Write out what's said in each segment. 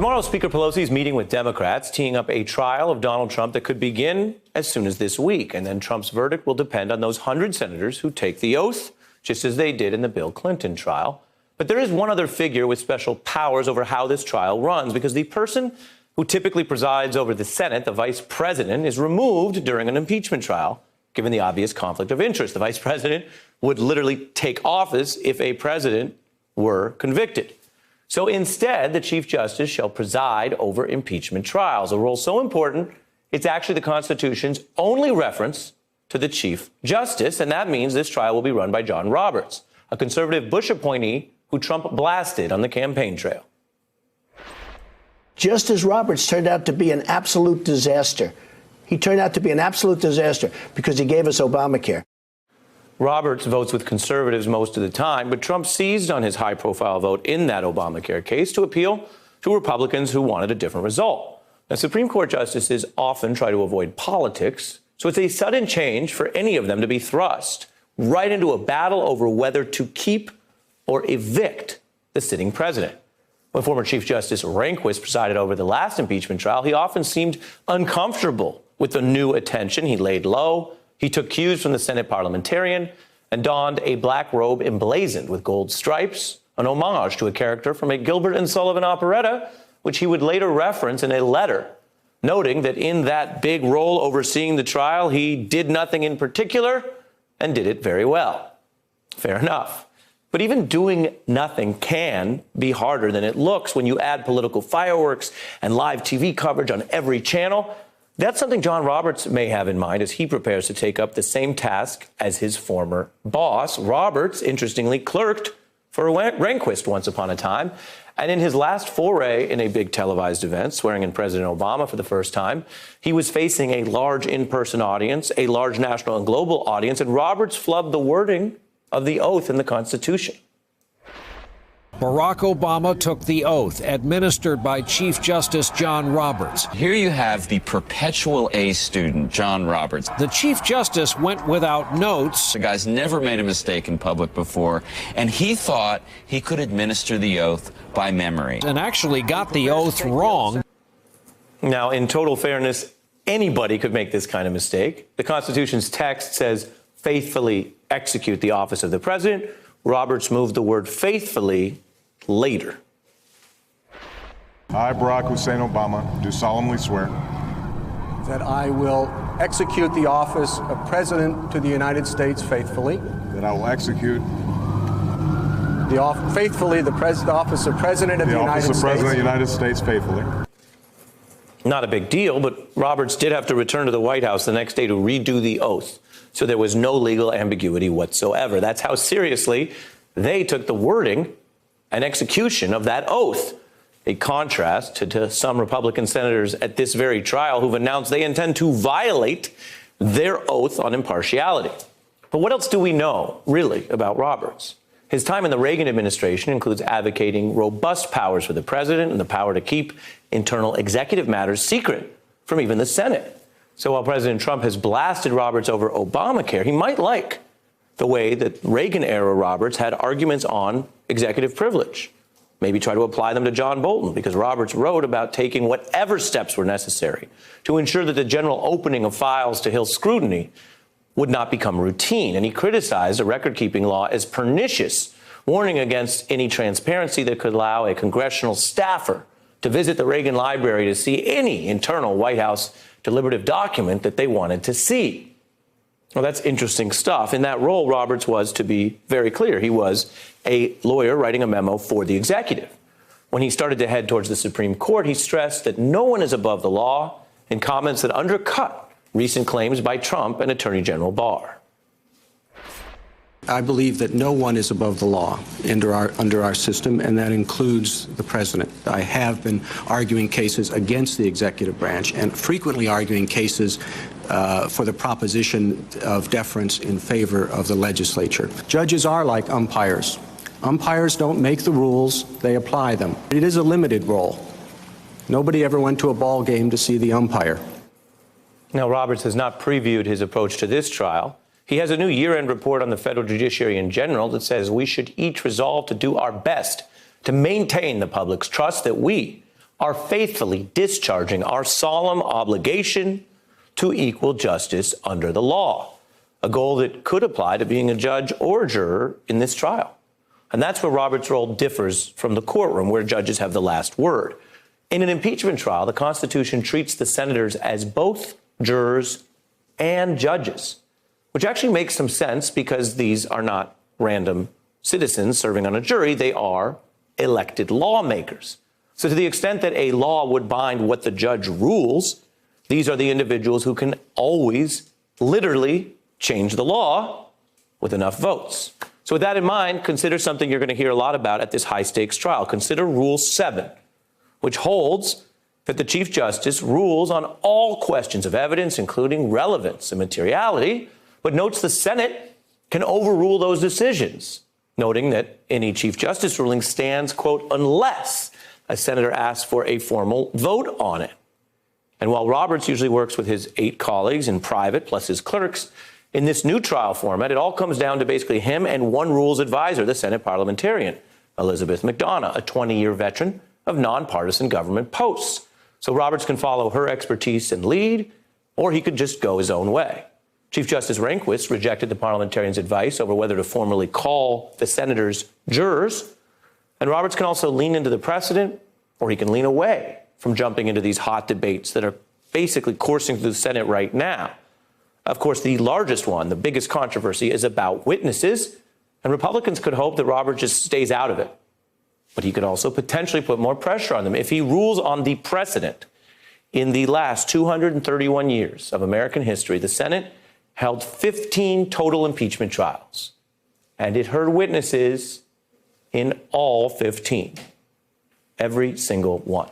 Tomorrow, Speaker Pelosi is meeting with Democrats, teeing up a trial of Donald Trump that could begin as soon as this week. And then Trump's verdict will depend on those 100 senators who take the oath, just as they did in the Bill Clinton trial. But there is one other figure with special powers over how this trial runs, because the person who typically presides over the Senate, the vice president, is removed during an impeachment trial, given the obvious conflict of interest. The vice president would literally take office if a president were convicted. So instead, the Chief Justice shall preside over impeachment trials, a role so important, it's actually the Constitution's only reference to the Chief Justice, and that means this trial will be run by John Roberts, a conservative Bush appointee who Trump blasted on the campaign trail. Justice Roberts turned out to be an absolute disaster. He turned out to be an absolute disaster because he gave us Obamacare. Roberts votes with conservatives most of the time, but Trump seized on his high-profile vote in that Obamacare case to appeal to Republicans who wanted a different result. Now, Supreme Court justices often try to avoid politics, so it's a sudden change for any of them to be thrust right into a battle over whether to keep or evict the sitting president. When former Chief Justice Rehnquist presided over the last impeachment trial, he often seemed uncomfortable with the new attention. He laid low. He took cues from the Senate parliamentarian and donned a black robe emblazoned with gold stripes, an homage to a character from a Gilbert and Sullivan operetta, which he would later reference in a letter, noting that in that big role overseeing the trial, he did nothing in particular and did it very well. Fair enough. But even doing nothing can be harder than it looks when you add political fireworks and live TV coverage on every channel. That's something John Roberts may have in mind as he prepares to take up the same task as his former boss. Roberts, interestingly, clerked for Rehnquist once upon a time. And in his last foray in a big televised event, swearing in President Obama for the first time, he was facing a large in-person audience, a large national and global audience, and Roberts flubbed the wording of the oath in the Constitution. Barack Obama took the oath administered by Chief Justice John Roberts. Here you have the perpetual A student, John Roberts. The Chief Justice went without notes. The guy's never made a mistake in public before, and he thought he could administer the oath by memory. And actually got the oath wrong. Now, in total fairness, anybody could make this kind of mistake. The Constitution's text says faithfully execute the office of the president. Roberts moved the word faithfully later. I, Barack Hussein Obama, do solemnly swear that I will execute the office of President to the United States faithfully. that I will execute The office of President of the United States. The office of President of the United States faithfully. Not a big deal, but Roberts did have to return to the White House the next day to redo the oath. So there was no legal ambiguity whatsoever. That's how seriously they took the wording and execution of that oath. A contrast to some Republican senators at this very trial who've announced they intend to violate their oath on impartiality. But what else do we know, really, about Roberts? His time in the Reagan administration includes advocating robust powers for the president and the power to keep internal executive matters secret from even the Senate. So while President Trump has blasted Roberts over Obamacare, he might like the way that Reagan-era Roberts had arguments on executive privilege. Maybe try to apply them to John Bolton, because Roberts wrote about taking whatever steps were necessary to ensure that the general opening of files to Hill scrutiny would not become routine. And he criticized a record-keeping law as pernicious, warning against any transparency that could allow a congressional staffer to visit the Reagan Library to see any internal White House deliberative document that they wanted to see. Well, that's interesting stuff. In that role, Roberts was, to be very clear, he was a lawyer writing a memo for the executive. When he started to head towards the Supreme Court, he stressed that no one is above the law in comments that undercut recent claims by Trump and Attorney General Barr. I believe that no one is above the law under our system, and that includes the president. I have been arguing cases against the executive branch and frequently arguing cases for the proposition of deference in favor of the legislature. Judges are like umpires. Umpires don't make the rules, they apply them. It is a limited role. Nobody ever went to a ball game to see the umpire. Now, Roberts has not previewed his approach to this trial. He has a new year-end report on the federal judiciary in general that says we should each resolve to do our best to maintain the public's trust that we are faithfully discharging our solemn obligation to equal justice under the law, a goal that could apply to being a judge or juror in this trial. And that's where Roberts' role differs from the courtroom, where judges have the last word. In an impeachment trial, the Constitution treats the senators as both jurors and judges, which actually makes some sense because these are not random citizens serving on a jury. They are elected lawmakers. So to the extent that a law would bind what the judge rules, these are the individuals who can always literally change the law with enough votes. So with that in mind, consider something you're going to hear a lot about at this high-stakes trial. Consider Rule 7, which holds that the Chief Justice rules on all questions of evidence, including relevance and materiality, but notes the Senate can overrule those decisions, noting that any Chief Justice ruling stands, quote, unless a senator asks for a formal vote on it. And while Roberts usually works with his 8 colleagues in private, plus his clerks, in this new trial format, it all comes down to basically him and one rules advisor, the Senate parliamentarian, Elizabeth McDonough, a 20-year veteran of nonpartisan government posts. So Roberts can follow her expertise and lead, or he could just go his own way. Chief Justice Rehnquist rejected the parliamentarian's advice over whether to formally call the senators jurors. And Roberts can also lean into the precedent, or he can lean away from jumping into these hot debates that are basically coursing through the Senate right now. Of course, the largest one, the biggest controversy, is about witnesses, and Republicans could hope that Roberts just stays out of it. But he could also potentially put more pressure on them. If he rules on the precedent, in the last 231 years of American history, the Senate held 15 total impeachment trials, and it heard witnesses in all 15, every single one.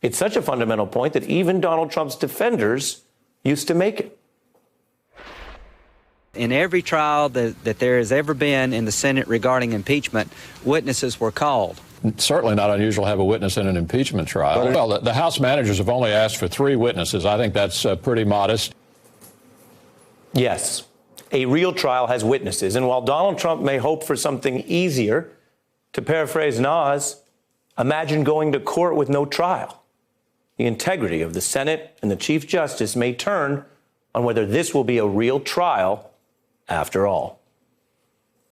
It's such a fundamental point that even Donald Trump's defenders used to make it. In every trial that there has ever been in the Senate regarding impeachment, witnesses were called. Certainly not unusual to have a witness in an impeachment trial. Well, the House managers have only asked for 3 witnesses. I think that's pretty modest. Yes, a real trial has witnesses. And while Donald Trump may hope for something easier, to paraphrase Nas, imagine going to court with no trial. The integrity of the Senate and the Chief Justice may turn on whether this will be a real trial after all.